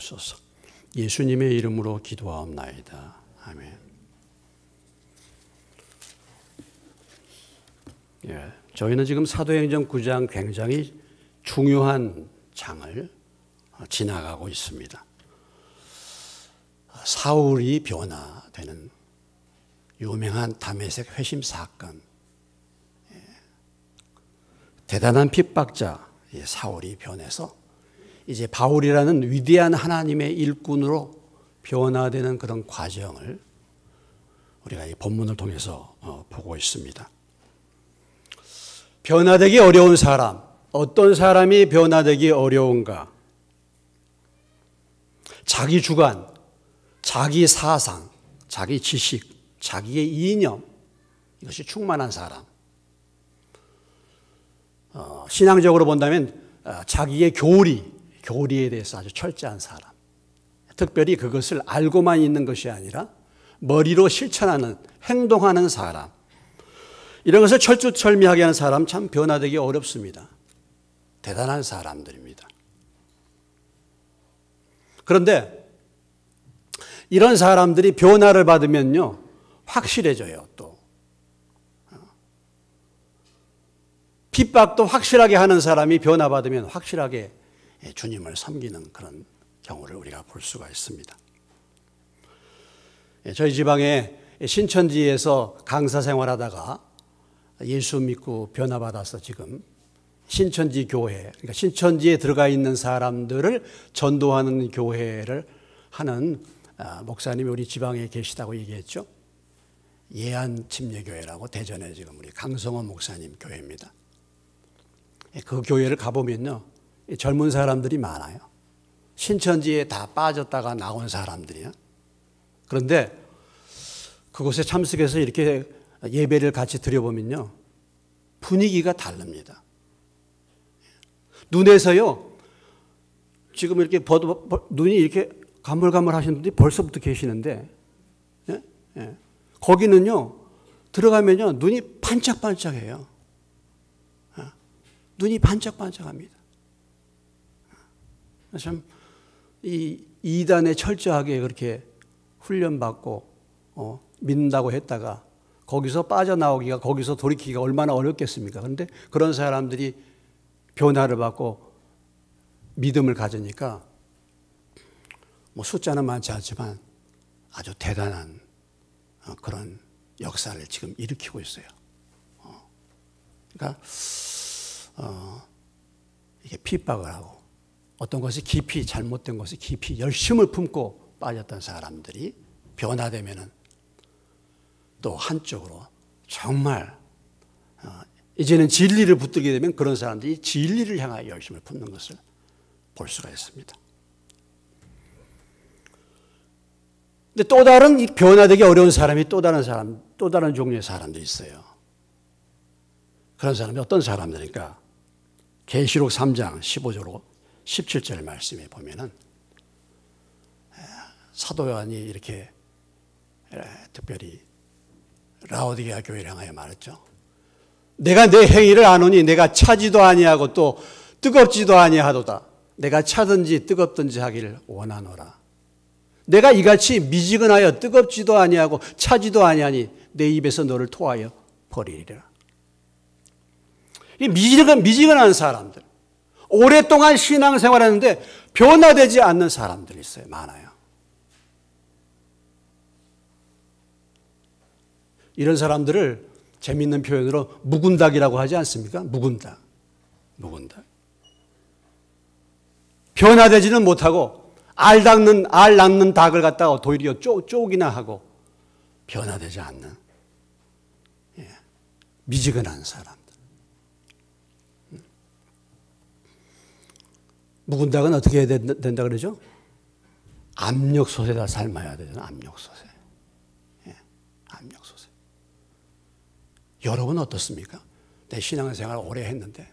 주옵소서. 예수님의 이름으로 기도하옵나이다. 아멘. 예, 저희는 지금 사도행전 9장 굉장히 중요한 장을 지나가고 있습니다. 사울이 변화되는 유명한 다메섹 회심 사건. 대단한 핍박자 사울이 변해서 이제 바울이라는 위대한 하나님의 일꾼으로 변화되는 그런 과정을 우리가 이 본문을 통해서 보고 있습니다. 변화되기 어려운 사람, 어떤 사람이 변화되기 어려운가? 자기 주관, 자기 사상, 자기 지식, 자기의 이념, 이것이 충만한 사람. 신앙적으로 본다면 자기의 교리에 대해서 아주 철저한 사람. 특별히 그것을 알고만 있는 것이 아니라 머리로 실천하는, 행동하는 사람. 이런 것을 철두철미하게 하는 사람 참 변화되기 어렵습니다. 대단한 사람들입니다. 그런데 이런 사람들이 변화를 받으면요, 확실해져요, 또. 핍박도 확실하게 하는 사람이 변화받으면 확실하게 주님을 섬기는 그런 경우를 우리가 볼 수가 있습니다. 저희 지방에 신천지에서 강사 생활하다가 예수 믿고 변화받아서 지금 신천지 교회, 그러니까 신천지에 들어가 있는 사람들을 전도하는 교회를 하는 목사님이 우리 지방에 계시다고 얘기했죠. 예안침례교회라고 대전에 지금 우리 강성원 목사님 교회입니다. 그 교회를 가보면요, 젊은 사람들이 많아요. 신천지에 다 빠졌다가 나온 사람들이요. 그런데 그곳에 참석해서 이렇게 예배를 같이 드려보면요, 분위기가 다릅니다. 눈에서요, 지금 이렇게 눈이 이렇게 가물가물 하시는 분들이 벌써부터 계시는데, 예? 예. 거기는요, 들어가면요, 눈이 반짝반짝해요. 눈이 반짝반짝합니다. 참, 이 이단에 철저하게 그렇게 훈련받고, 믿는다고 했다가, 거기서 빠져나오기가, 거기서 돌이키기가 얼마나 어렵겠습니까? 그런데 그런 사람들이 변화를 받고 믿음을 가지니까, 뭐 숫자는 많지 않지만 아주 대단한 그런 역사를 지금 일으키고 있어요. 그러니까, 이게 핍박을 하고 어떤 것이 깊이 잘못된 것이 깊이 열심을 품고 빠졌던 사람들이 변화되면은 또 한쪽으로 정말 이제는 진리를 붙들게 되면 그런 사람들이 진리를 향하여 열심을 품는 것을 볼 수가 있습니다. 근데 또 다른 변화되기 어려운 사람이 또 다른 종류의 사람들이 있어요. 그런 사람이 어떤 사람들일까? 계시록 3장 15절로 17절 말씀에 보면은 사도 요한이 이렇게 특별히 라오디게아 교회를 향하여 말했죠. 내가 내 행위를 아노니 내가 차지도 아니하고 또 뜨겁지도 아니하도다. 내가 차든지 뜨겁든지 하기를 원하노라. 내가 이같이 미지근하여 뜨겁지도 아니하고 차지도 아니하니 내 입에서 너를 토하여 버리리라. 이 미지근한 사람들, 오랫동안 신앙생활하는데 변화되지 않는 사람들이 있어요. 많아요. 이런 사람들을 재미있는 표현으로 묵은닭이라고 하지 않습니까? 묵은닭. 변화되지는 못하고 알 낳는 닭을 갖다가 도리어 쪼기나 하고 변화되지 않는 미지근한 사람들. 묵은닭은 어떻게 해야 된다 그러죠? 압력솥에다 삶아야 되잖아요. 압력솥에. 압력솥에. 여러분 어떻습니까? 내 신앙생활 오래 했는데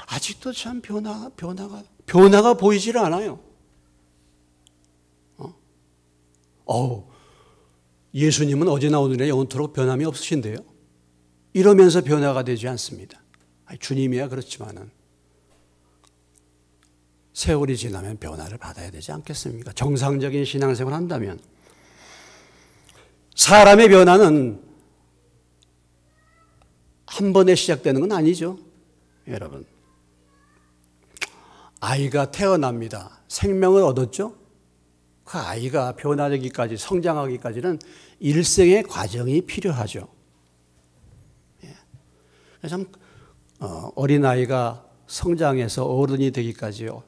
아직도 참 변화가 보이질 않아요. 예수님은 어제나 오늘이나 영원토록 변함이 없으신데요. 이러면서 변화가 되지 않습니다. 주님이야 그렇지만은 세월이 지나면 변화를 받아야 되지 않겠습니까? 정상적인 신앙생활을 한다면. 사람의 변화는 한 번에 시작되는 건 아니죠. 여러분, 아이가 태어납니다. 생명을 얻었죠. 그 아이가 변화되기까지, 성장하기까지는 일생의 과정이 필요하죠. 참 어린아이가 성장해서 어른이 되기까지요,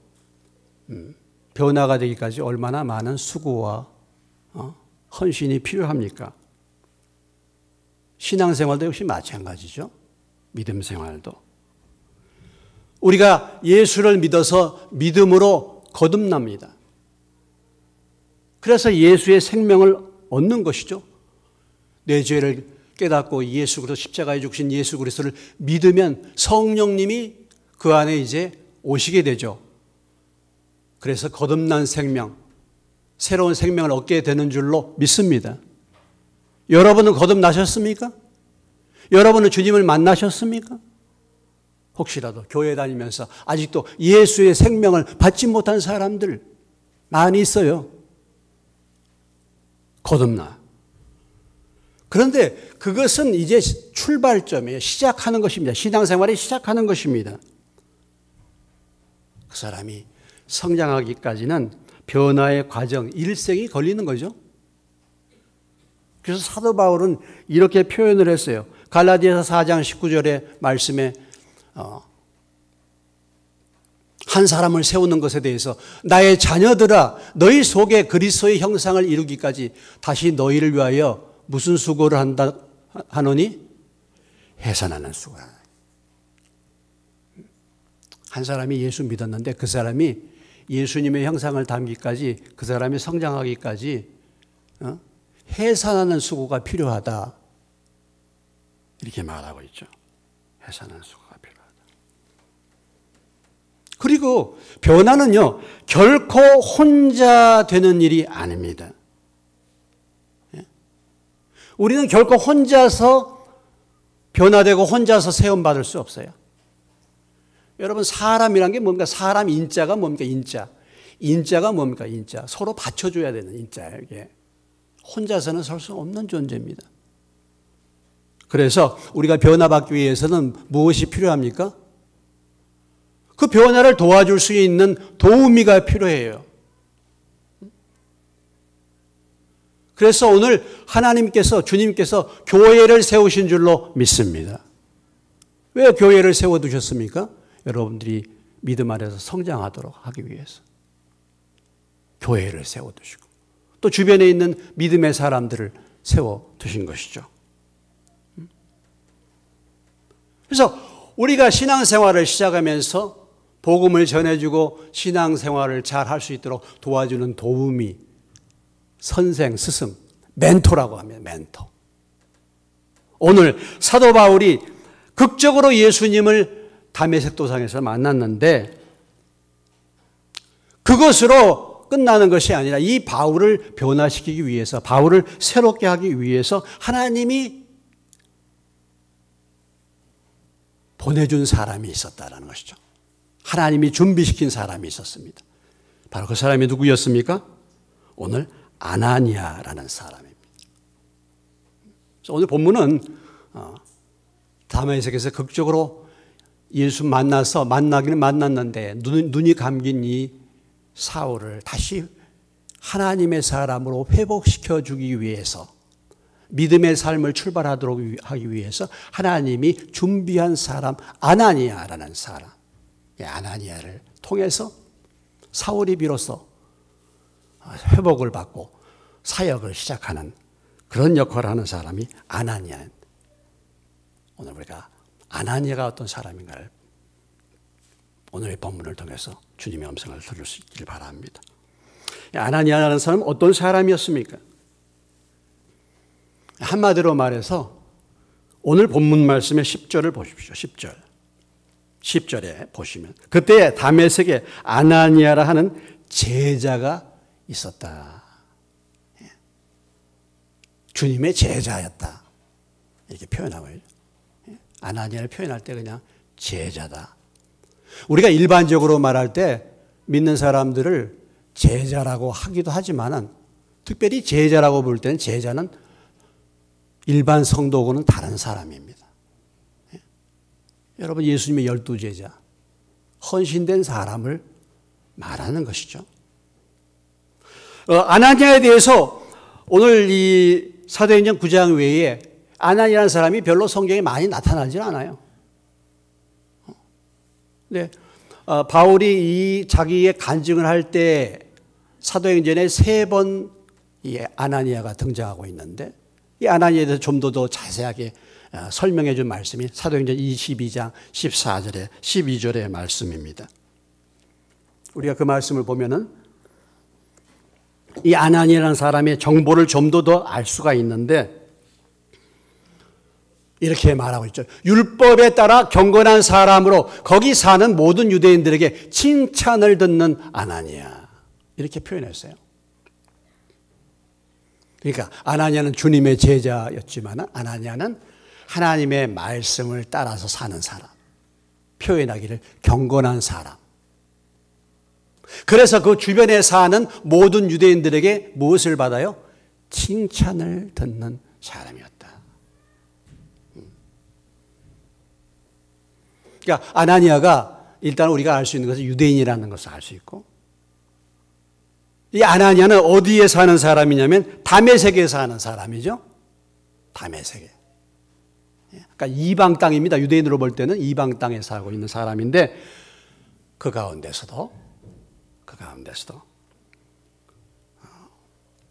변화가 되기까지 얼마나 많은 수고와 헌신이 필요합니까? 신앙생활도 역시 마찬가지죠. 믿음 생활도. 우리가 예수를 믿어서 믿음으로 거듭납니다. 그래서 예수의 생명을 얻는 것이죠. 내 죄를 깨닫고 예수 그리스도 십자가에 죽으신 예수 그리스도를 믿으면 성령님이 그 안에 이제 오시게 되죠. 그래서 거듭난 생명, 새로운 생명을 얻게 되는 줄로 믿습니다. 여러분은 거듭나셨습니까? 여러분은 주님을 만나셨습니까? 혹시라도 교회 다니면서 아직도 예수의 생명을 받지 못한 사람들 많이 있어요. 거듭나. 그런데 그것은 이제 출발점이에요. 시작하는 것입니다. 신앙생활이 시작하는 것입니다. 그 사람이 성장하기까지는 변화의 과정, 일생이 걸리는 거죠. 그래서 사도 바울은 이렇게 표현을 했어요. 갈라디아서 4장 19절의 말씀에 한 사람을 세우는 것에 대해서 나의 자녀들아 너희 속에 그리스도의 형상을 이루기까지 다시 너희를 위하여 무슨 수고를 한다 하노니? 해산하는 수고. 한 사람이 예수 믿었는데 그 사람이 예수님의 형상을 담기까지, 그 사람이 성장하기까지 해산하는 수고가 필요하다. 이렇게 말하고 있죠. 해산하는 수고가 필요하다. 그리고 변화는요, 결코 혼자 되는 일이 아닙니다. 우리는 결코 혼자서 변화되고 혼자서 세움받을 수 없어요. 여러분, 사람이란 게 뭡니까? 사람 인자가 뭡니까? 인자. 인자가 뭡니까? 인자. 서로 받쳐줘야 되는 인자예요, 이게. 혼자서는 설 수 없는 존재입니다. 그래서 우리가 변화받기 위해서는 무엇이 필요합니까? 그 변화를 도와줄 수 있는 도우미가 필요해요. 그래서 오늘 하나님께서, 주님께서 교회를 세우신 줄로 믿습니다. 왜 교회를 세워두셨습니까? 여러분들이 믿음 안에서 성장하도록 하기 위해서. 교회를 세워두시고 또 주변에 있는 믿음의 사람들을 세워두신 것이죠. 그래서 우리가 신앙생활을 시작하면서 복음을 전해주고 신앙생활을 잘 할 수 있도록 도와주는 도우미, 선생, 스승, 멘토라고 합니다. 멘토. 오늘 사도 바울이 극적으로 예수님을 다메섹 도상에서 만났는데 그것으로 끝나는 것이 아니라 이 바울을 변화시키기 위해서, 바울을 새롭게 하기 위해서 하나님이 보내준 사람이 있었다는 것이죠. 하나님이 준비시킨 사람이 있었습니다. 바로 그 사람이 누구였습니까? 오늘 아나니아라는 사람입니다. 그래서 오늘 본문은 다메섹에서 극적으로 예수 만나기는 만났는데 눈이 감긴 이 사울을 다시 하나님의 사람으로 회복시켜 주기 위해서, 믿음의 삶을 출발하도록 하기 위해서 하나님이 준비한 사람, 아나니아라는 사람, 아나니아를 통해서 사울이 비로소 회복을 받고 사역을 시작하는 그런 역할을 하는 사람이 아나니아. 오늘 우리가 아나니아가 어떤 사람인가를 오늘의 본문을 통해서 주님의 음성을 들을 수 있기를 바랍니다. 아나니아라는 사람은 어떤 사람이었습니까? 한마디로 말해서 오늘 본문 말씀의 10절을 보십시오. 10절에 보시면 그때 다메섹에 아나니아라 하는 제자가 있었다. 주님의 제자였다. 이렇게 표현하고 있죠. 아나니아를 표현할 때 그냥 제자다. 우리가 일반적으로 말할 때 믿는 사람들을 제자라고 하기도 하지만은 특별히 제자라고 볼 때는 제자는 일반 성도하고는 다른 사람입니다. 예? 여러분 예수님의 12제자 헌신된 사람을 말하는 것이죠. 아나니아에 대해서 오늘 이 사도행전 9장 외에 아나니아라는 사람이 별로 성경에 많이 나타나질 않아요. 네, 바울이 이 자기의 간증을 할 때 사도행전에 3번 이 아나니아가 등장하고 있는데 이 아나니아에 대해서 좀 더 자세하게 설명해 준 말씀이 사도행전 22장 14절에 12절의 말씀입니다. 우리가 그 말씀을 보면은 이 아나니아라는 사람의 정보를 좀 더 알 수가 있는데 이렇게 말하고 있죠. 율법에 따라 경건한 사람으로 거기 사는 모든 유대인들에게 칭찬을 듣는 아나니아. 이렇게 표현했어요. 그러니까 아나니아는 주님의 제자였지만 아나니아는 하나님의 말씀을 따라서 사는 사람. 표현하기를 경건한 사람. 그래서 그 주변에 사는 모든 유대인들에게 무엇을 받아요? 칭찬을 듣는 사람이었다. 그러니까 아나니아가 일단 우리가 알 수 있는 것은 유대인이라는 것을 알 수 있고 이 아나니아는 어디에 사는 사람이냐면 다메섹에 사는 사람이죠. 다메섹에. 그러니까 이방 땅입니다. 유대인으로 볼 때는 이방 땅에 살고 있는 사람인데 그 가운데서도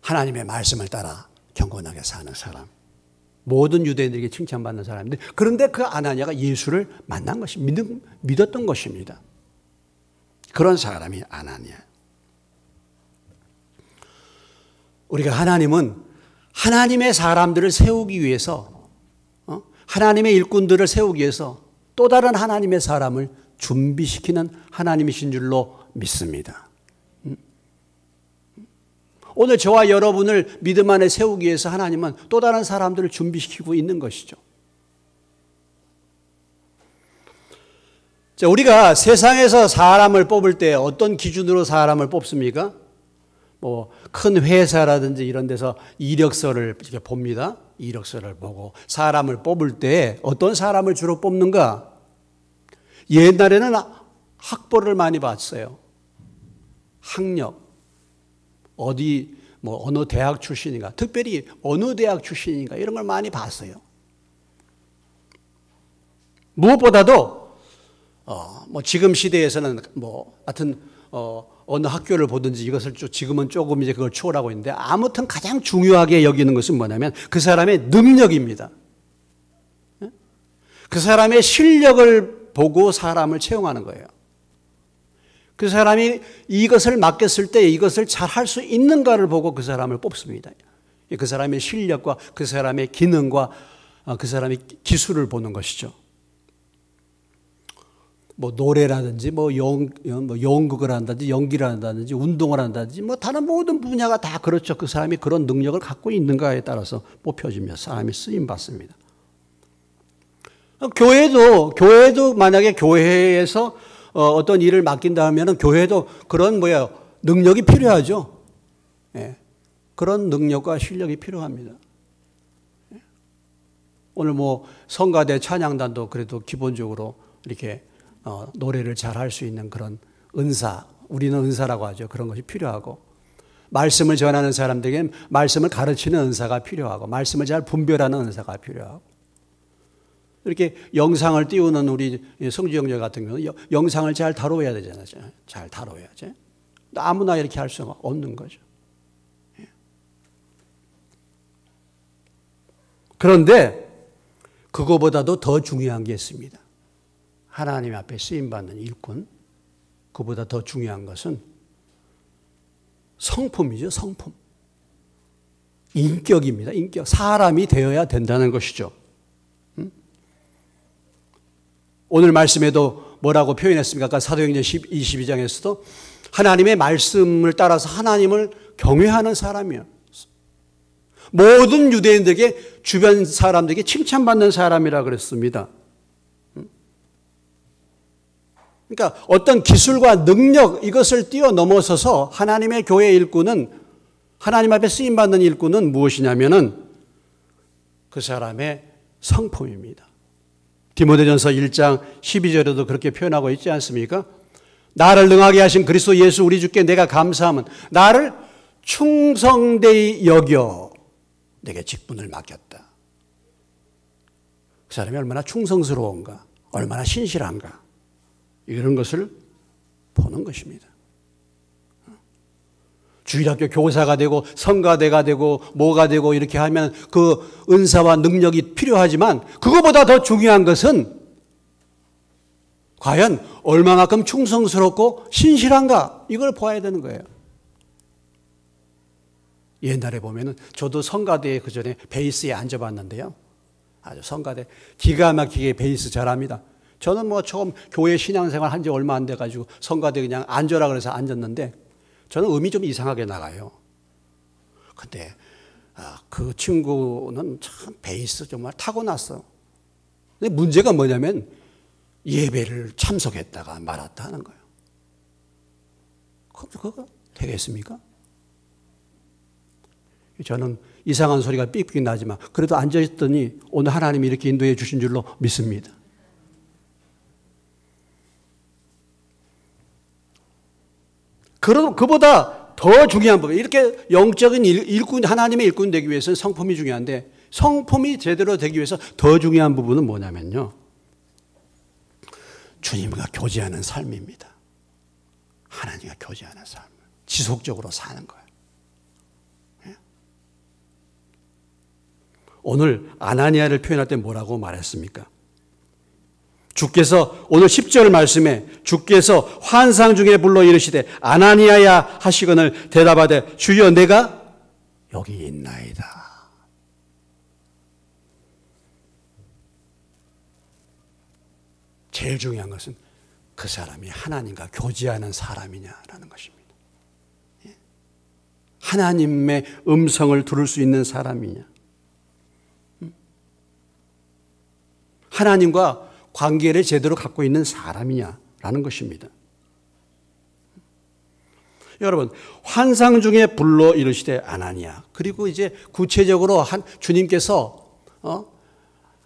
하나님의 말씀을 따라 경건하게 사는 사람. 모든 유대인들에게 칭찬받는 사람인데 그런데 그 아나니아가 예수를 만난 것이 믿었던 것입니다. 그런 사람이 아나니아. 우리가 하나님은 하나님의 사람들을 세우기 위해서 하나님의 일꾼들을 세우기 위해서 또 다른 하나님의 사람을 준비시키는 하나님이신 줄로 믿습니다. 오늘 저와 여러분을 믿음 안에 세우기 위해서 하나님은 또 다른 사람들을 준비시키고 있는 것이죠. 자, 우리가 세상에서 사람을 뽑을 때 어떤 기준으로 사람을 뽑습니까? 뭐 큰 회사라든지 이런 데서 이력서를 이렇게 봅니다. 이력서를 보고 사람을 뽑을 때 어떤 사람을 주로 뽑는가? 옛날에는 학벌을 많이 봤어요. 학력. 어디 뭐 어느 대학 출신인가, 특별히 어느 대학 출신인가 이런 걸 많이 봤어요. 무엇보다도 뭐 지금 시대에서는 뭐 하여튼 어느 학교를 보든지 이것을 지금은 조금 이제 그걸 추월하고 있는데 아무튼 가장 중요하게 여기는 것은 뭐냐면 그 사람의 능력입니다. 그 사람의 실력을 보고 사람을 채용하는 거예요. 그 사람이 이것을 맡겼을 때 이것을 잘 할 수 있는가를 보고 그 사람을 뽑습니다. 그 사람의 실력과 그 사람의 기능과 그 사람의 기술을 보는 것이죠. 뭐 노래라든지 뭐 연극을 한다든지 연기를 한다든지 운동을 한다든지 뭐 다른 모든 분야가 다 그렇죠. 그 사람이 그런 능력을 갖고 있는가에 따라서 뽑혀지며 사람이 쓰임 받습니다. 교회도 만약에 교회에서 어떤 일을 맡긴다 하면은 교회도 그런 능력이 필요하죠. 예. 그런 능력과 실력이 필요합니다. 예. 오늘 뭐 성가대 찬양단도 그래도 기본적으로 이렇게 노래를 잘 할 수 있는 그런 은사, 우리는 은사라고 하죠. 그런 것이 필요하고 말씀을 전하는 사람들에게 말씀을 가르치는 은사가 필요하고 말씀을 잘 분별하는 은사가 필요하고 이렇게 영상을 띄우는 우리 성주 형제 같은 경우는 영상을 잘 다뤄야 되잖아요. 잘 다뤄야지. 아무나 이렇게 할 수가 없는 거죠. 그런데 그거보다도 더 중요한 게 있습니다. 하나님 앞에 쓰임받는 일꾼, 그보다 더 중요한 것은 성품이죠. 성품. 인격입니다. 인격. 사람이 되어야 된다는 것이죠. 오늘 말씀에도 뭐라고 표현했습니까? 아까 사도행전 22장에서도 하나님의 말씀을 따라서 하나님을 경외하는 사람이요. 모든 유대인들에게 주변 사람들에게 칭찬받는 사람이라 그랬습니다. 그러니까 어떤 기술과 능력 이것을 뛰어넘어서서 하나님의 교회 일꾼은 하나님 앞에 쓰임받는 일꾼은 무엇이냐면은 그 사람의 성품입니다. 디모데전서 1장 12절에도 그렇게 표현하고 있지 않습니까? 나를 능하게 하신 그리스도 예수 우리 주께 내가 감사함은 나를 충성되이 여겨 내게 직분을 맡겼다. 그 사람이 얼마나 충성스러운가, 얼마나 신실한가, 이런 것을 보는 것입니다. 주일학교 교사가 되고 성가대가 되고 뭐가 되고 이렇게 하면 그 은사와 능력이 필요하지만 그거보다 더 중요한 것은 과연 얼마만큼 충성스럽고 신실한가, 이걸 보아야 되는 거예요. 옛날에 보면은 저도 성가대에 그 전에 베이스에 앉아봤는데요. 아주 성가대 기가 막히게 베이스 잘합니다. 저는 뭐 처음 교회 신앙생활 한 지 얼마 안 돼가지고 성가대 그냥 앉아라 그래서 앉았는데 저는 음이 좀 이상하게 나가요. 근데 그 친구는 참 베이스 정말 타고났어. 근데 문제가 뭐냐면 예배를 참석했다가 말았다 하는 거예요. 그거 되겠습니까? 저는 이상한 소리가 삑삑 나지만 그래도 앉아있더니 오늘 하나님이 이렇게 인도해 주신 줄로 믿습니다. 그보다 더 중요한 부분, 이렇게 영적인 일꾼, 하나님의 일꾼 되기 위해서는 성품이 중요한데 성품이 제대로 되기 위해서 더 중요한 부분은 뭐냐면요, 주님과 교제하는 삶입니다. 하나님과 교제하는 삶, 지속적으로 사는 거예요. 오늘 아나니아를 표현할 때 뭐라고 말했습니까? 주께서 오늘 10절 말씀에 주께서 환상 중에 불러 이르시되 아나니아야 하시거늘 대답하되 주여 내가 여기 있나이다. 제일 중요한 것은 그 사람이 하나님과 교제하는 사람이냐라는 것입니다. 하나님의 음성을 들을 수 있는 사람이냐, 하나님과 관계를 제대로 갖고 있는 사람이냐라는 것입니다. 여러분, 환상 중에 불러 이르시되 아나니아. 그리고 이제 구체적으로 주님께서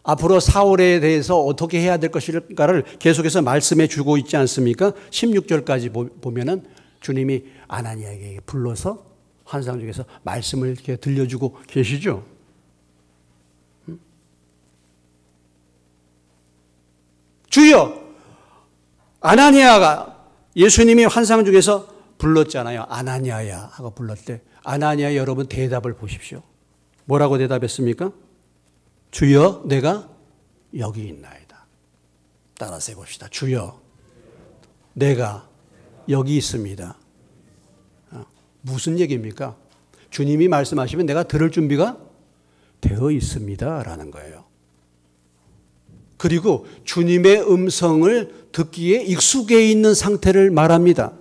앞으로 사울에 대해서 어떻게 해야 될 것일까를 계속해서 말씀해 주고 있지 않습니까? 16절까지 보면은 주님이 아나니아에게 불러서 환상 중에서 말씀을 이렇게 들려주고 계시죠. 주여, 아나니아가 예수님이 환상 중에서 불렀잖아요. 아나니아야 하고 불렀을 때 아나니아 여러분 대답을 보십시오. 뭐라고 대답했습니까? 주여 내가 여기 있나이다. 따라서 해봅시다. 주여 내가 여기 있습니다. 무슨 얘기입니까? 주님이 말씀하시면 내가 들을 준비가 되어 있습니다 라는 거예요. 그리고 주님의 음성을 듣기에 익숙해 있는 상태를 말합니다.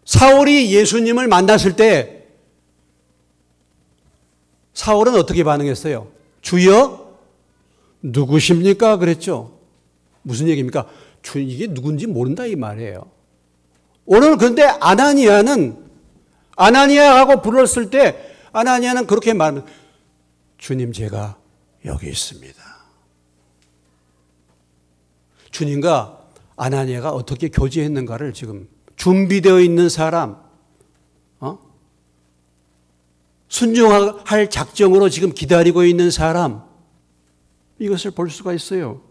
사울이 예수님을 만났을 때 사울은 어떻게 반응했어요? 주여 누구십니까? 그랬죠. 무슨 얘기입니까? 이게 누군지 모른다 이 말이에요. 오늘 그런데 아나니아하고 불렀을 때 아나니아는 그렇게 말합니다. 주님 제가 여기 있습니다. 주님과 아나니아가 어떻게 교제했는가를 지금 준비되어 있는 사람, 순종할 작정으로 지금 기다리고 있는 사람, 이것을 볼 수가 있어요.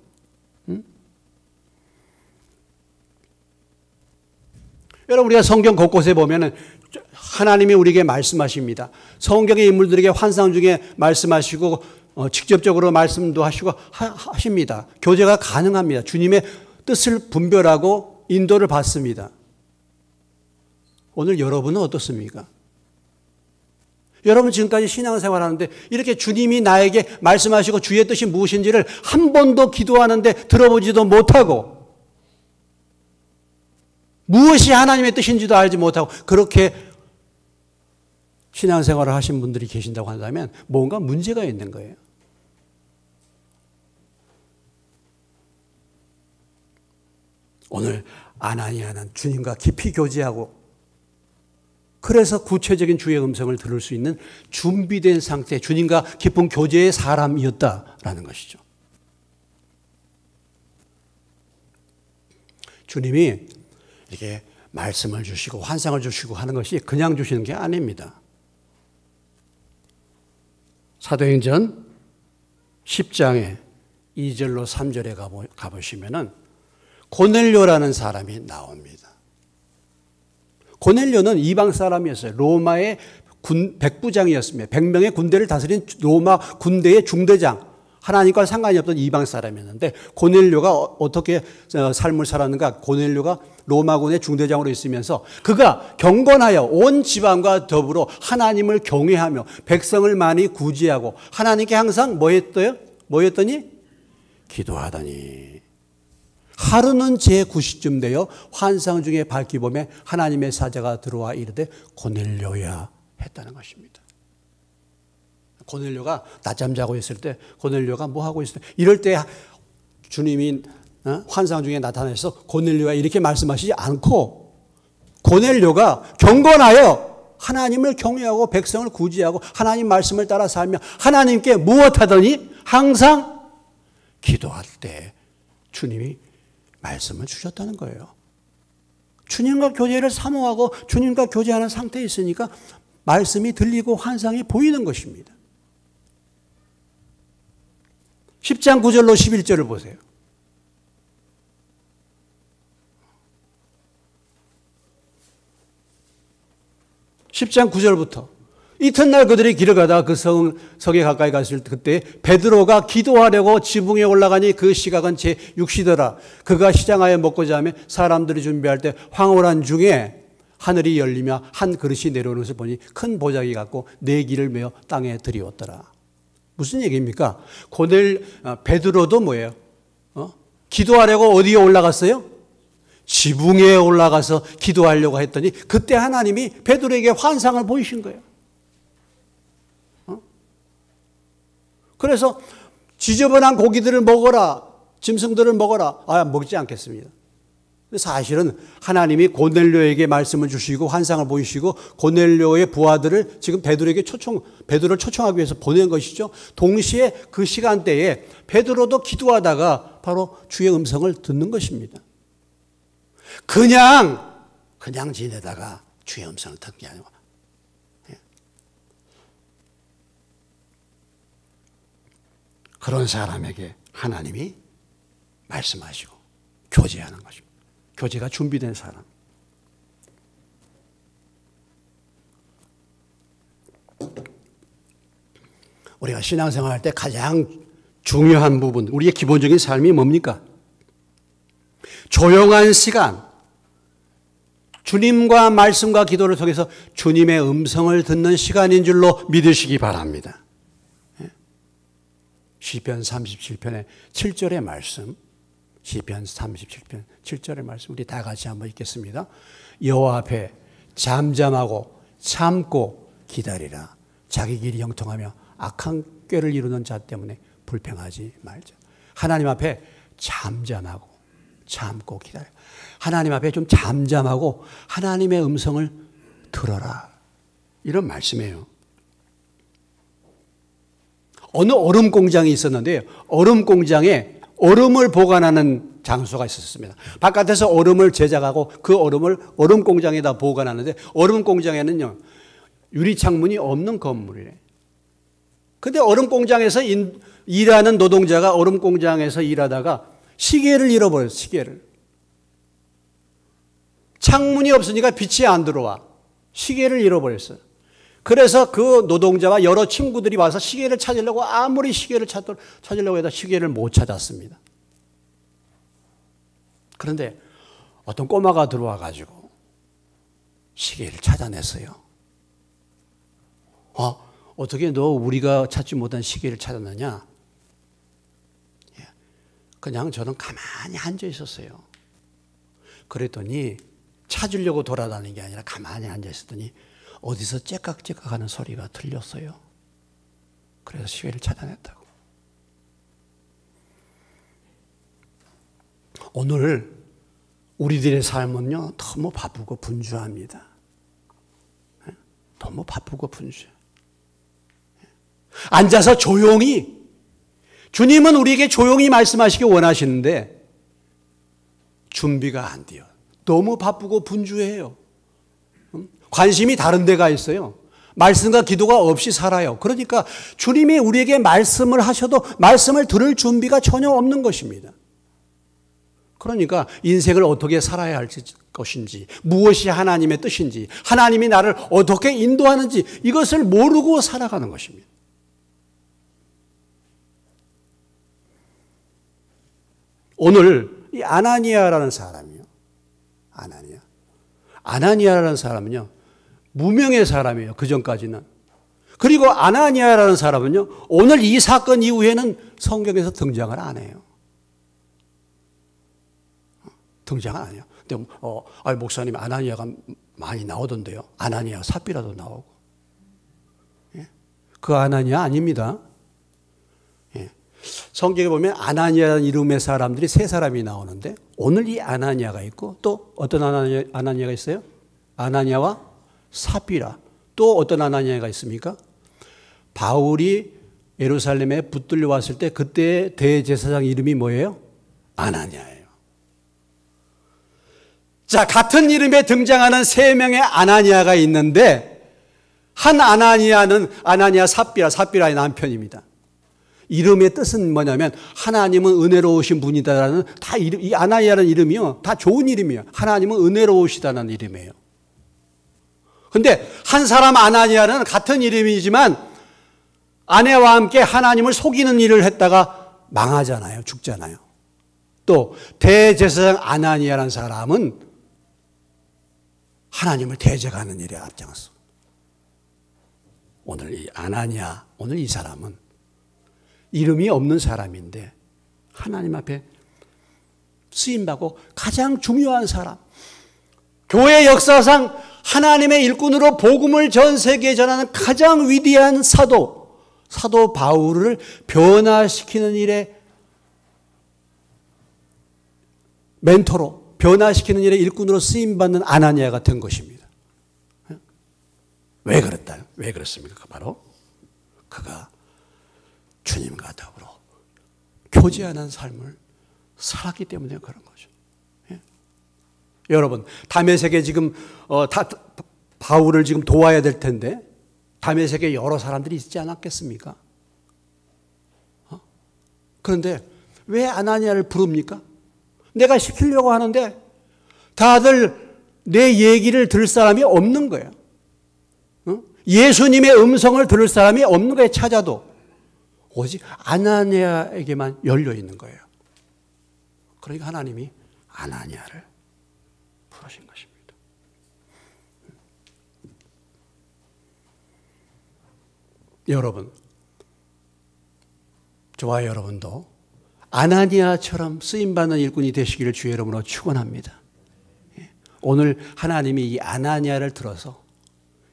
여러분, 우리가 성경 곳곳에 보면은 하나님이 우리에게 말씀하십니다. 성경의 인물들에게 환상 중에 말씀하시고 직접적으로 말씀도 하시고 하십니다. 교제가 가능합니다. 주님의 뜻을 분별하고 인도를 받습니다. 오늘 여러분은 어떻습니까? 여러분 지금까지 신앙생활 하는데 이렇게 주님이 나에게 말씀하시고 주의 뜻이 무엇인지를 한 번도 기도하는데 들어보지도 못하고 무엇이 하나님의 뜻인지도 알지 못하고 그렇게 신앙생활을 하신 분들이 계신다고 한다면 뭔가 문제가 있는 거예요. 오늘 아나니아는 주님과 깊이 교제하고 그래서 구체적인 주의 음성을 들을 수 있는 준비된 상태, 주님과 깊은 교제의 사람이었다라는 것이죠. 주님이 이렇게 말씀을 주시고 환상을 주시고 하는 것이 그냥 주시는 게 아닙니다. 사도행전 10장에 2절로 3절에 가보시면은 고넬료라는 사람이 나옵니다. 고넬료는 이방 사람이었어요. 로마의 백부장이었습니다. 100명의 군대를 다스린 로마 군대의 중대장. 하나님과 상관이 없던 이방 사람이었는데 고넬료가 어떻게 삶을 살았는가? 고넬료가 로마군의 중대장으로 있으면서 그가 경건하여 온 지방과 더불어 하나님을 경외하며 백성을 많이 구제하고 하나님께 항상 뭐였더니? 기도하더니 하루는 제9시쯤 되어 환상 중에 밝기 보매 하나님의 사자가 들어와 이르되 고넬료야 했다는 것입니다. 고넬료가 낮잠 자고 있을 때 고넬료가 뭐 하고 있을 때 이럴 때 주님이 환상 중에 나타나서 고넬료가 이렇게 말씀하시지 않고 고넬료가 경건하여 하나님을 경외하고 백성을 구제하고 하나님 말씀을 따라 살며 하나님께 무엇하더니 항상 기도할 때 주님이 말씀을 주셨다는 거예요. 주님과 교제를 사모하고 주님과 교제하는 상태에 있으니까 말씀이 들리고 환상이 보이는 것입니다. 10장 9절로 11절을 보세요. 10장 9절부터 이튿날 그들이 길을 가다가 그 성에 가까이 갔을 때 그때 베드로가 기도하려고 지붕에 올라가니 그 시각은 제6시더라. 그가 시장하여 먹고자 하며 사람들이 준비할 때 황홀한 중에 하늘이 열리며 한 그릇이 내려오는 것을 보니 큰 보자기 같고 네 기를 메어 땅에 들이웠더라. 무슨 얘기입니까? 베드로도 뭐예요? 기도하려고 어디에 올라갔어요? 지붕에 올라가서 기도하려고 했더니 그때 하나님이 베드로에게 환상을 보이신 거예요. 그래서 지저분한 고기들을 먹어라, 짐승들을 먹어라. 먹지 않겠습니다. 사실은 하나님이 고넬료에게 말씀을 주시고 환상을 보이시고 고넬료의 부하들을 지금 베드로를 초청하기 위해서 보낸 것이죠. 동시에 그 시간대에 베드로도 기도하다가 바로 주의 음성을 듣는 것입니다. 그냥 지내다가 주의 음성을 듣는 게 아니고 그런 사람에게 하나님이 말씀하시고 교제하는 것입니다. 교제가 준비된 사람. 우리가 신앙생활할 때 가장 중요한 부분, 우리의 기본적인 삶이 뭡니까? 조용한 시간, 주님과 말씀과 기도를 통해서 주님의 음성을 듣는 시간인 줄로 믿으시기 바랍니다. 시편 37편의 7절의 말씀, 시편 37편 7절의 말씀 우리 다 같이 한번 읽겠습니다. 여호와 앞에 잠잠하고 참고 기다리라. 자기 길이 형통하며 악한 꾀를 이루는 자 때문에 불평하지 말자. 하나님 앞에 잠잠하고 참고 기다려. 하나님 앞에 좀 잠잠하고 하나님의 음성을 들어라. 이런 말씀이에요. 어느 얼음 공장이 있었는데요. 얼음 공장에 얼음을 보관하는 장소가 있었습니다. 바깥에서 얼음을 제작하고 그 얼음을 얼음 공장에다 보관하는데 얼음 공장에는요, 유리창문이 없는 건물이래요. 근데 얼음 공장에서 일하는 노동자가 얼음 공장에서 일하다가 시계를 잃어버렸어요. 시계를. 창문이 없으니까 빛이 안 들어와. 시계를 잃어버렸어요. 그래서 그 노동자와 여러 친구들이 와서 시계를 찾으려고 아무리 시계를 찾으려고 해도 시계를 못 찾았습니다. 그런데 어떤 꼬마가 들어와 가지고 시계를 찾아냈어요. 어떻게 너 우리가 찾지 못한 시계를 찾았느냐? 그냥 저는 가만히 앉아 있었어요. 그랬더니 찾으려고 돌아다니는 게 아니라 가만히 앉아 있었더니 어디서 째깍째깍 하는 소리가 들렸어요. 그래서 시계를 찾아냈다고. 오늘 우리들의 삶은요, 너무 바쁘고 분주합니다. 너무 바쁘고 분주해요. 앉아서 조용히, 주님은 우리에게 조용히 말씀하시기 원하시는데 준비가 안 돼요. 너무 바쁘고 분주해요. 관심이 다른 데가 있어요. 말씀과 기도가 없이 살아요. 그러니까 주님이 우리에게 말씀을 하셔도 말씀을 들을 준비가 전혀 없는 것입니다. 그러니까 인생을 어떻게 살아야 할 것인지, 무엇이 하나님의 뜻인지, 하나님이 나를 어떻게 인도하는지 이것을 모르고 살아가는 것입니다. 오늘 이 아나니아라는 사람이요. 아나니아라는 사람은요, 무명의 사람이에요. 그 전까지는. 그리고 아나니아라는 사람은요, 오늘 이 사건 이후에는 성경에서 등장을 안 해요. 등장을 안 해요. 근데 목사님 아나니아가 많이 나오던데요. 아나니아 삽비라도 나오고. 예? 그 아나니아 아닙니다. 예. 성경에 보면 아나니아라는 이름의 사람들이 세 사람이 나오는데 오늘 이 아나니아가 있고 또 어떤 아나니아가 있어요? 아나니아와 삽비라. 또 어떤 아나니아가 있습니까? 바울이 예루살렘에 붙들려 왔을 때 그때 대제사장 이름이 뭐예요? 아나니아예요. 자, 같은 이름에 등장하는 세 명의 아나니아가 있는데 한 아나니아는 아나니아 삽비라의 남편입니다. 이름의 뜻은 뭐냐면 하나님은 은혜로우신 분이다라는 다 이 아나니아라는 이름이요. 다 좋은 이름이에요. 하나님은 은혜로우시다는 이름이에요. 근데 한 사람 아나니아는 같은 이름이지만 아내와 함께 하나님을 속이는 일을 했다가 망하잖아요. 죽잖아요. 또 대제사장 아나니아라는 사람은 하나님을 대적하는 일에 앞장서. 오늘 이 아나니아, 오늘 이 사람은 이름이 없는 사람인데 하나님 앞에 쓰임받고 가장 중요한 사람, 교회 역사상 하나님의 일꾼으로 복음을 전 세계에 전하는 가장 위대한 사도 바울을 변화시키는 일에 멘토로, 변화시키는 일에 일꾼으로 쓰임받는 아나니아가 된 것입니다. 왜 그랬다? 왜 그랬습니까? 바로 그가 주님과 더불어 교제하는 삶을 살았기 때문에 그런 거죠. 예? 여러분, 다메섹에 지금 바울을 지금 도와야 될 텐데 다메섹에 여러 사람들이 있지 않았겠습니까? 그런데 왜 아나니아를 부릅니까? 내가 시키려고 하는데 다들 내 얘기를 들을 사람이 없는 거예요. 예수님의 음성을 들을 사람이 없는 거예요. 찾아도. 오직 아나니아에게만 열려 있는 거예요. 그러니까 하나님이 아나니아를 부르신 것입니다. 여러분, 저와 여러분도 아나니아처럼 쓰임받는 일꾼이 되시기를 주의 이름으로 축원합니다. 오늘 하나님이 이 아나니아를 들어서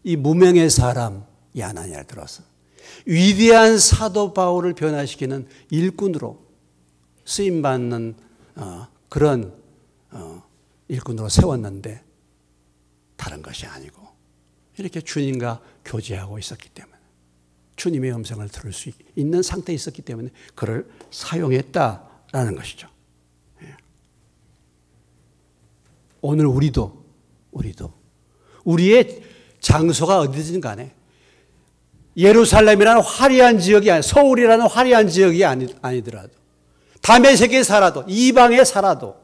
이 무명의 사람 이 아나니아를 들어서 위대한 사도 바울을 변화시키는 일꾼으로 쓰임받는 그런 일꾼으로 세웠는데 다른 것이 아니고 이렇게 주님과 교제하고 있었기 때문에 주님의 음성을 들을 수 있는 상태에 있었기 때문에 그를 사용했다라는 것이죠. 오늘 우리도 우리의 장소가 어디든 간에 예루살렘이라는 화려한 지역이 아니, 서울이라는 화려한 지역이 아니더라도 다메섹에 살아도 이방에 살아도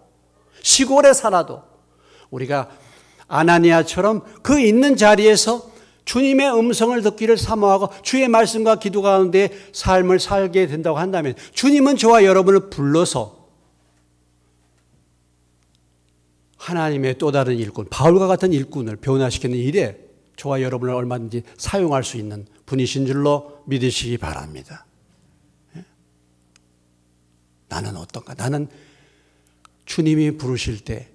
시골에 살아도 우리가 아나니아처럼 그 있는 자리에서 주님의 음성을 듣기를 사모하고 주의 말씀과 기도 가운데 삶을 살게 된다고 한다면 주님은 저와 여러분을 불러서 하나님의 또 다른 일꾼, 바울과 같은 일꾼을 변화시키는 일에 저와 여러분을 얼마든지 사용할 수 있는 분이신 줄로 믿으시기 바랍니다. 나는 어떤가? 나는 주님이 부르실 때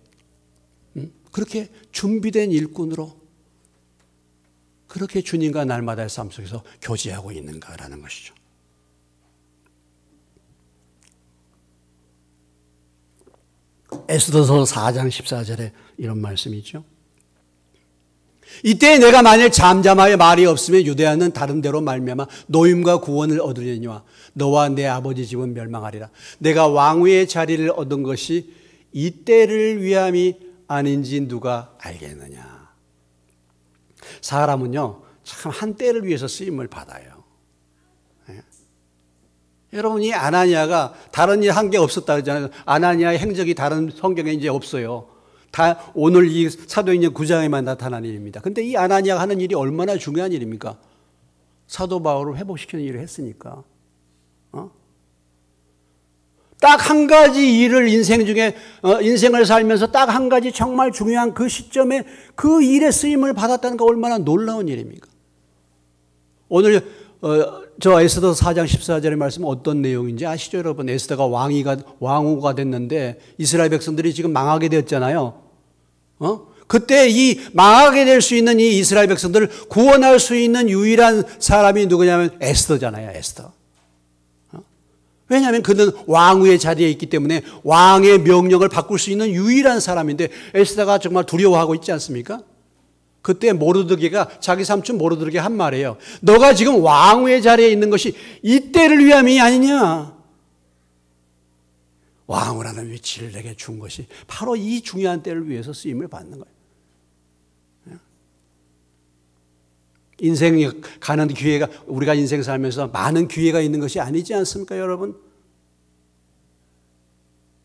그렇게 준비된 일꾼으로 그렇게 주님과 날마다의 삶 속에서 교제하고 있는가라는 것이죠. 에스더서 4장 14절에 이런 말씀이 있죠. 이때 내가 만일 잠잠하여 말이 없으면 유대인은 다른 데로 말미암아 노임과 구원을 얻으려니와 너와 내 아버지 집은 멸망하리라. 내가 왕위의 자리를 얻은 것이 이때를 위함이 아닌지 누가 알겠느냐. 사람은요 참 한때를 위해서 쓰임을 받아요. 예? 여러분, 이 아나니아가 다른 일 한 게 없었다 그러잖아요. 아나니아의 행적이 다른 성경에 이제 없어요. 다 오늘 이 사도행전 9장에만 나타난 일입니다. 근데 이 아나니아가 하는 일이 얼마나 중요한 일입니까? 사도 바울을 회복시키는 일을 했으니까. 딱 한 가지 일을 인생 중에 인생을 살면서 딱 한 가지 정말 중요한 그 시점에 그 일에 쓰임을 받았다는 게 얼마나 놀라운 일입니까? 오늘 저 에스더 4장 14절의 말씀은 어떤 내용인지 아시죠, 여러분? 에스더가 왕후가 됐는데 이스라엘 백성들이 지금 망하게 되었잖아요. 그때 이 망하게 될 수 있는 이 이스라엘 백성들을 구원할 수 있는 유일한 사람이 누구냐면 에스더잖아요, 에스더. 왜냐하면 그는 왕후의 자리에 있기 때문에 왕의 명령을 바꿀 수 있는 유일한 사람인데 에스더가 정말 두려워하고 있지 않습니까? 그때 모르드게가 자기 삼촌 모르드게 한 말이에요. 너가 지금 왕후의 자리에 있는 것이 이때를 위함이 아니냐. 왕후라는 위치를 내게 준 것이 바로 이 중요한 때를 위해서 쓰임을 받는 거예요. 인생이 가는 기회가, 우리가 인생 살면서 많은 기회가 있는 것이 아니지 않습니까, 여러분?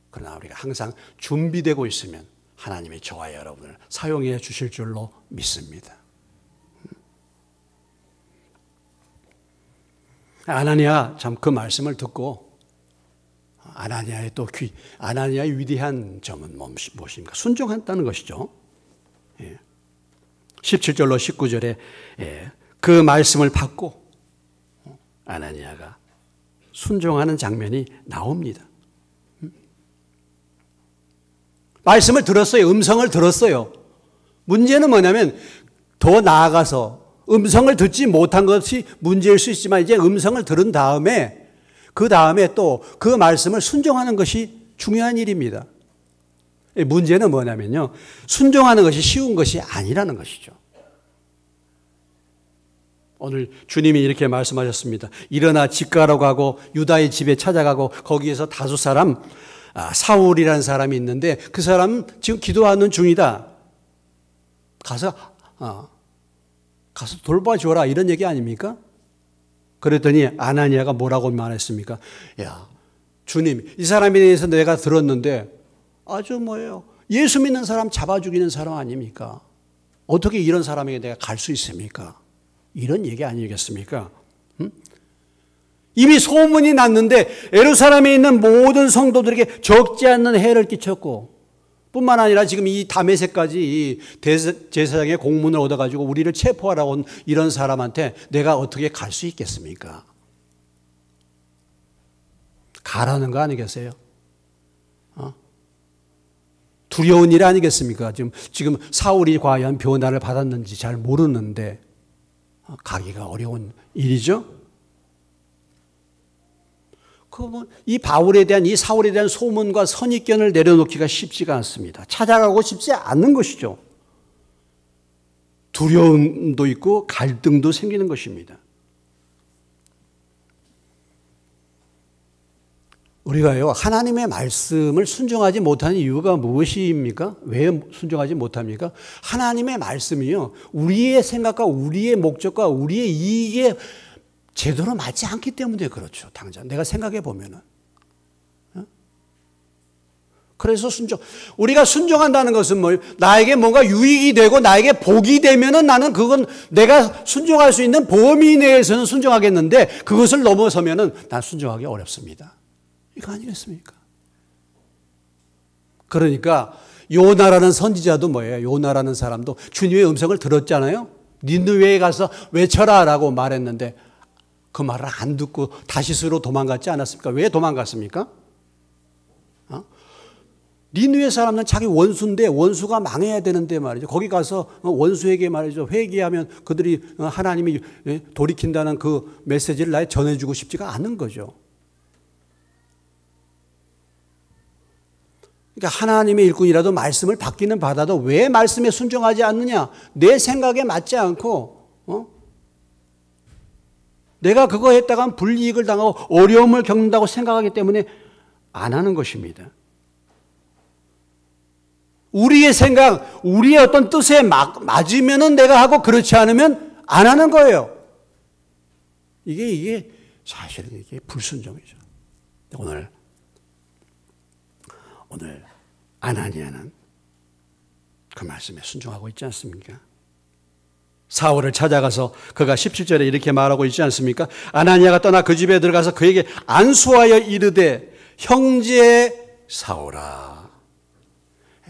그러나 우리가 항상 준비되고 있으면 하나님이 저와 여러분을 사용해 주실 줄로 믿습니다. 아나니아 참 그 말씀을 듣고 아나니아의 위대한 점은 무엇입니까? 순종한다는 것이죠. 17절로 19절에 그 말씀을 받고 아나니아가 순종하는 장면이 나옵니다. 말씀을 들었어요. 음성을 들었어요. 문제는 뭐냐면 더 나아가서 음성을 듣지 못한 것이 문제일 수 있지만 이제 음성을 들은 다음에 그 다음에 또 그 말씀을 순종하는 것이 중요한 일입니다. 문제는 뭐냐면요. 순종하는 것이 쉬운 것이 아니라는 것이죠. 오늘 주님이 이렇게 말씀하셨습니다. 일어나 집가로 가고 유다의 집에 찾아가고 거기에서 다섯 사람 사울이라는 사람이 있는데 그 사람은 지금 기도하는 중이다. 가서 돌봐줘라 이런 얘기 아닙니까? 그랬더니 아나니아가 뭐라고 말했습니까? 야, 주님, 이 사람에 대해서 내가 들었는데 아주 예수 믿는 사람 잡아 죽이는 사람 아닙니까? 어떻게 이런 사람에게 내가 갈 수 있습니까? 이런 얘기 아니겠습니까? 이미 소문이 났는데 예루살렘에 있는 모든 성도들에게 적지 않는 해를 끼쳤고 뿐만 아니라 지금 이 다메섹까지 제사장의 공문을 얻어가지고 우리를 체포하라고 온 이런 사람한테 내가 어떻게 갈 수 있겠습니까? 가라는 거 아니겠어요? 두려운 일 아니겠습니까? 지금 사울이 과연 변화를 받았는지 잘 모르는데 가기가 어려운 일이죠? 이 바울에 대한, 이 사울에 대한 소문과 선입견을 내려놓기가 쉽지가 않습니다. 찾아가고 싶지 않는 것이죠. 두려움도 있고 갈등도 생기는 것입니다. 우리가요, 하나님의 말씀을 순종하지 못하는 이유가 무엇입니까? 왜 순종하지 못합니까? 하나님의 말씀이요, 우리의 생각과 우리의 목적과 우리의 이익에 제대로 맞지 않기 때문에 그렇죠. 당장 내가 생각해 보면은. 그래서 우리가 순종한다는 것은 나에게 뭔가 유익이 되고 나에게 복이 되면은 나는 그건 내가 순종할 수 있는 범위 내에서는 순종하겠는데 그것을 넘어서면은 난 순종하기 어렵습니다. 이거 아니겠습니까? 그러니까 요나라는 선지자도 요나라는 사람도 주님의 음성을 들었잖아요. 니느웨에 가서 외쳐라라고 말했는데 그 말을 안 듣고 다시스로 도망갔지 않았습니까? 왜 도망갔습니까? 니느웨 사람은 자기 원수인데 원수가 망해야 되는데 말이죠. 거기 가서 원수에게 말이죠. 회개하면 그들이 하나님이 돌이킨다는 그 메시지를 나에 전해주고 싶지가 않은 거죠. 그러니까 하나님의 일꾼이라도 말씀을 받기는 받아도 왜 말씀에 순종하지 않느냐? 내 생각에 맞지 않고 내가 그거 했다가 불이익을 당하고 어려움을 겪는다고 생각하기 때문에 안 하는 것입니다. 우리의 생각, 우리의 어떤 뜻에 맞으면은 내가 하고 그렇지 않으면 안 하는 거예요. 이게 사실은 이게 불순종이죠. 오늘 아나니아는 그 말씀에 순종하고 있지 않습니까? 사울을 찾아가서 그가 17절에 이렇게 말하고 있지 않습니까? 아나니아가 떠나 그 집에 들어가서 그에게 안수하여 이르되 형제 사울아.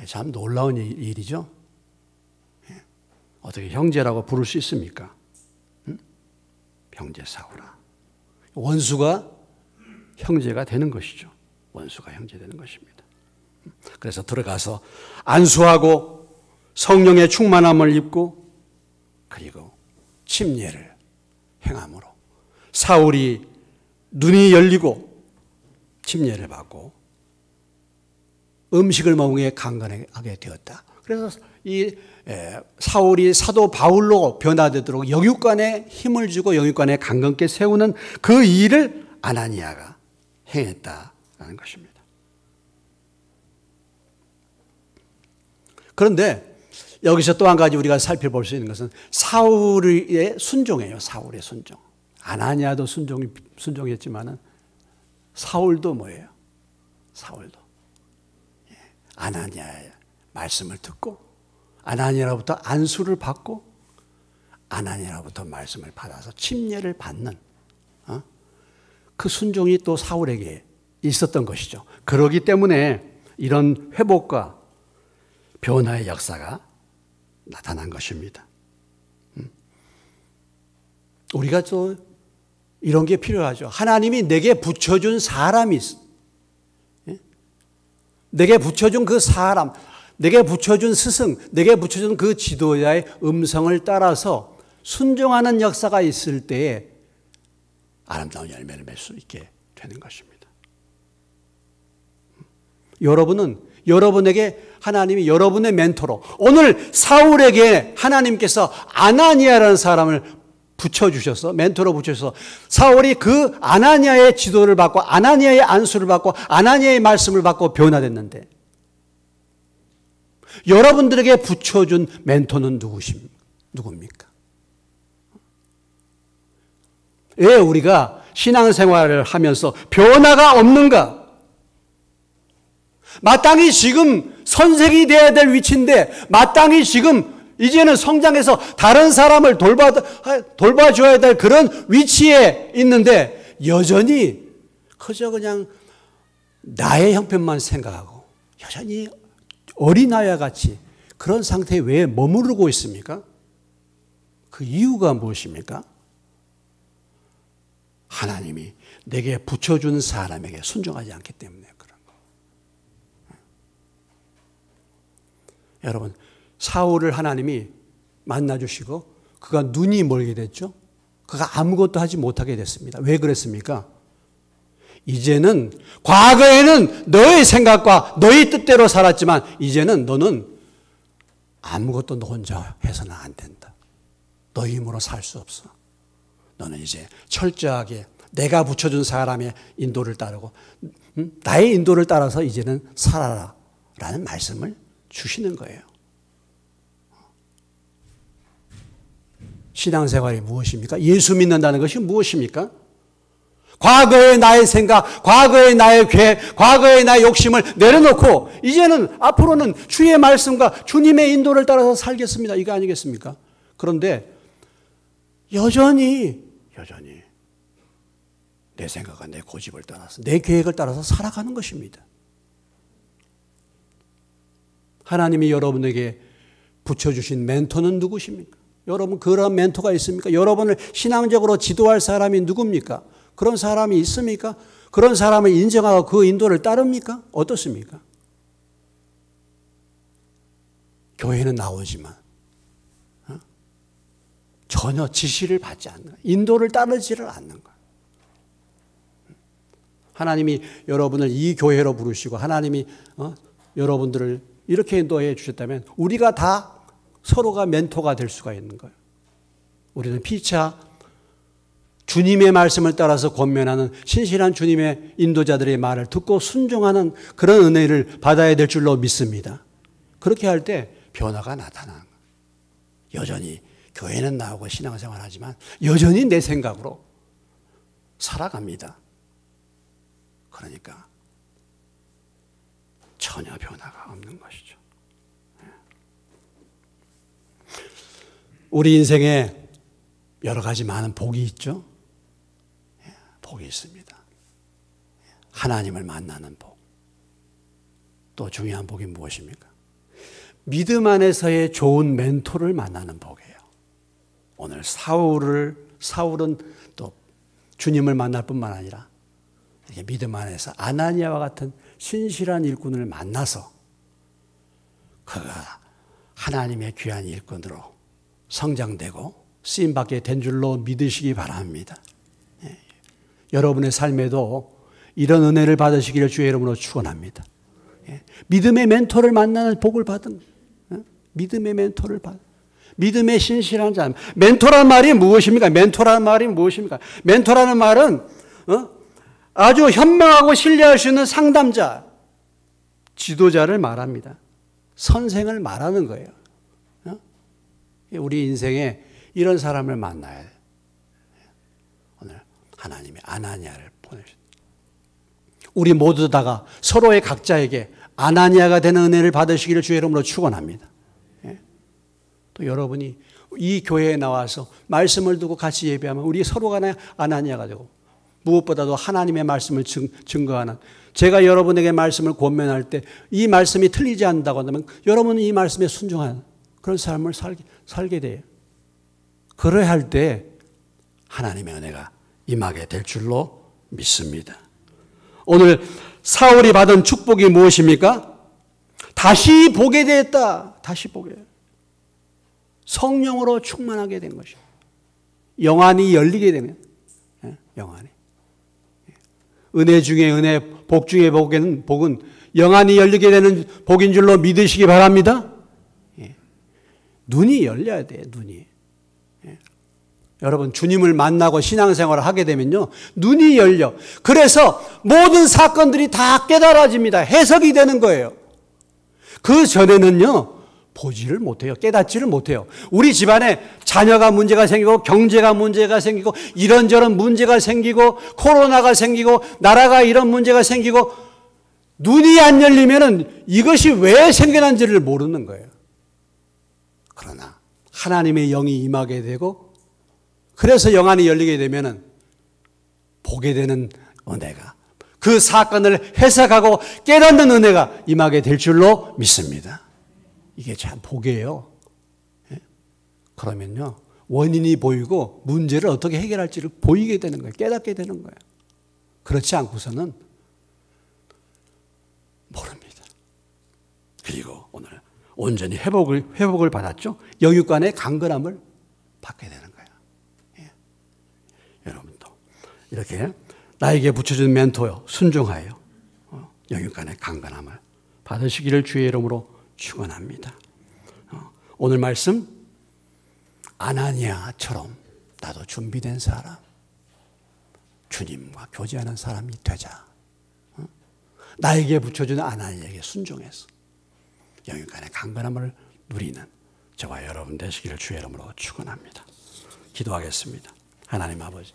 참 놀라운 일이죠. 어떻게 형제라고 부를 수 있습니까? 형제 사울아. 원수가 형제가 되는 것이죠. 원수가 형제 되는 것입니다. 그래서 들어가서 안수하고 성령의 충만함을 입고 그리고 침례를 행함으로 사울이 눈이 열리고 침례를 받고 음식을 먹으에 강건하게 되었다. 그래서 이 사울이 사도 바울로 변화되도록 영육간에 힘을 주고 영육간에 강건케 세우는 그 일을 아나니아가 행했다라는 것입니다. 그런데 여기서 또 한 가지 우리가 살펴볼 수 있는 것은 사울의 순종이에요. 사울의 순종. 아나니아도 순종했지만은 사울도 뭐예요? 사울도 아나니아의 말씀을 듣고 아나니아로부터 안수를 받고 아나니아로부터 말씀을 받아서 침례를 받는 그 순종이 또 사울에게 있었던 것이죠. 그렇기 때문에 이런 회복과 변화의 역사가 나타난 것입니다. 우리가 또 이런 게 필요하죠. 하나님이 내게 붙여준 사람이 있어. 내게 붙여준 그 사람, 내게 붙여준 스승, 내게 붙여준 그 지도자의 음성을 따라서 순종하는 역사가 있을 때에 아름다운 열매를 맺을 수 있게 되는 것입니다. 여러분은 여러분에게 하나님이 여러분의 멘토로 오늘 사울에게 하나님께서 아나니아라는 사람을 붙여주셔서 멘토로 붙여서 사울이 그 아나니아의 지도를 받고 아나니아의 안수를 받고 아나니아의 말씀을 받고 변화됐는데 여러분들에게 붙여준 멘토는 누굽니까? 왜 우리가 신앙생활을 하면서 변화가 없는가? 마땅히 지금 선생이 되어야 될 위치인데 마땅히 지금 이제는 성장해서 다른 사람을 돌봐줘야 될 그런 위치에 있는데 여전히 그저 그냥 나의 형편만 생각하고 여전히 어린아이와 같이 그런 상태에 왜 머무르고 있습니까? 그 이유가 무엇입니까? 하나님이 내게 붙여준 사람에게 순종하지 않기 때문에 그런 거. 여러분, 사울을 하나님이 만나주시고 그가 눈이 멀게 됐죠. 그가 아무것도 하지 못하게 됐습니다. 왜 그랬습니까? 이제는 과거에는 너의 생각과 너의 뜻대로 살았지만 이제는 너는 아무것도 너 혼자 해서는 안 된다. 너 힘으로 살 수 없어. 너는 이제 철저하게 내가 붙여준 사람의 인도를 따르고 나의 인도를 따라서 이제는 살아라 라는 말씀을 주시는 거예요. 신앙생활이 무엇입니까? 예수 믿는다는 것이 무엇입니까? 과거의 나의 생각, 과거의 나의 계획, 과거의 나의 욕심을 내려놓고 이제는 앞으로는 주의 말씀과 주님의 인도를 따라서 살겠습니다. 이거 아니겠습니까? 그런데 여전히 내 생각과 내 고집을 따라서 내 계획을 따라서 살아가는 것입니다. 하나님이 여러분에게 붙여주신 멘토는 누구십니까? 여러분 그런 멘토가 있습니까? 여러분을 신앙적으로 지도할 사람이 누굽니까? 그런 사람이 있습니까? 그런 사람을 인정하고 그 인도를 따릅니까? 어떻습니까? 교회는 나오지만 전혀 지시를 받지 않는 거예요. 인도를 따르지를 않는 거예요. 하나님이 여러분을 이 교회로 부르시고 하나님이 여러분들을 이렇게 인도해 주셨다면 우리가 다 서로가 멘토가 될 수가 있는 거예요. 우리는 피차 주님의 말씀을 따라서 권면하는 신실한 주님의 인도자들의 말을 듣고 순종하는 그런 은혜를 받아야 될 줄로 믿습니다. 그렇게 할 때 변화가 나타나는 거예요. 여전히 교회는 나오고 신앙생활 하지만 여전히 내 생각으로 살아갑니다. 그러니까 전혀 변화가 없는 것이죠. 우리 인생에 여러 가지 많은 복이 있죠. 복이 있습니다. 하나님을 만나는 복. 또 중요한 복이 무엇입니까? 믿음 안에서의 좋은 멘토를 만나는 복이에요. 오늘 사울은 또 주님을 만날 뿐만 아니라 이렇게 믿음 안에서 아나니아와 같은 신실한 일꾼을 만나서 그가 하나님의 귀한 일꾼으로 성장되고 쓰임받게 된 줄로 믿으시기 바랍니다. 여러분의 삶에도 이런 은혜를 받으시기를 주의 이름으로 축원합니다. 믿음의 멘토를 만나는 복을 받은, 믿음의 멘토를 받은, 믿음의 신실한 자. 멘토라는 말이 무엇입니까? 멘토라는 말이 무엇입니까? 멘토라는 말은 아주 현명하고 신뢰할 수 있는 상담자, 지도자를 말합니다. 선생을 말하는 거예요. 우리 인생에 이런 사람을 만나야 돼요. 오늘 하나님이 아나니아를 보내셨습니다. 우리 모두 다가 서로의 각자에게 아나니아가 되는 은혜를 받으시기를 주의 이름으로 축원합니다. 또 여러분이 이 교회에 나와서 말씀을 두고 같이 예배하면 우리 서로가 아나니아가 되고 무엇보다도 하나님의 말씀을 증거하는 제가 여러분에게 말씀을 권면할 때 이 말씀이 틀리지 않는다고 한다면 여러분은 이 말씀에 순종하는 그런 삶을 살게 돼요. 그래야 할 때 하나님의 은혜가 임하게 될 줄로 믿습니다. 오늘 사울이 받은 축복이 무엇입니까? 다시 보게 되었다. 다시 보게. 성령으로 충만하게 된 것이요. 영안이 열리게 되는 영안이. 은혜 중에 은혜, 복 중에 복은 영안이 열리게 되는 복인 줄로 믿으시기 바랍니다. 눈이 열려야 돼요. 눈이. 여러분 주님을 만나고 신앙생활을 하게 되면요. 눈이 열려. 그래서 모든 사건들이 다 깨달아집니다. 해석이 되는 거예요. 그 전에는요. 보지를 못해요. 깨닫지를 못해요. 우리 집안에 자녀가 문제가 생기고 경제가 문제가 생기고 이런저런 문제가 생기고 코로나가 생기고 나라가 이런 문제가 생기고 눈이 안 열리면은 이것이 왜 생겨난지를 모르는 거예요. 그러나 하나님의 영이 임하게 되고 그래서 영안이 열리게 되면은 보게 되는 은혜가 그 사건을 해석하고 깨닫는 은혜가 임하게 될 줄로 믿습니다. 이게 참 복이에요. 그러면요 원인이 보이고 문제를 어떻게 해결할지를 보이게 되는 거예요. 깨닫게 되는 거예요. 그렇지 않고서는 모릅니다. 그리고 오늘 온전히 회복을 받았죠. 영육간의 강건함을 받게 되는 거예요. 여러분도 이렇게 나에게 붙여준 멘토요 순종하여 영육간의 강건함을 받으시기를 주의 이름으로 축원합니다. 오늘 말씀 아나니아처럼 나도 준비된 사람 주님과 교제하는 사람이 되자. 나에게 붙여준 아나니아에게 순종해서 영육간의 강건함을 누리는 저와 여러분 되시기를 주의 이름으로 축원합니다. 기도하겠습니다. 하나님 아버지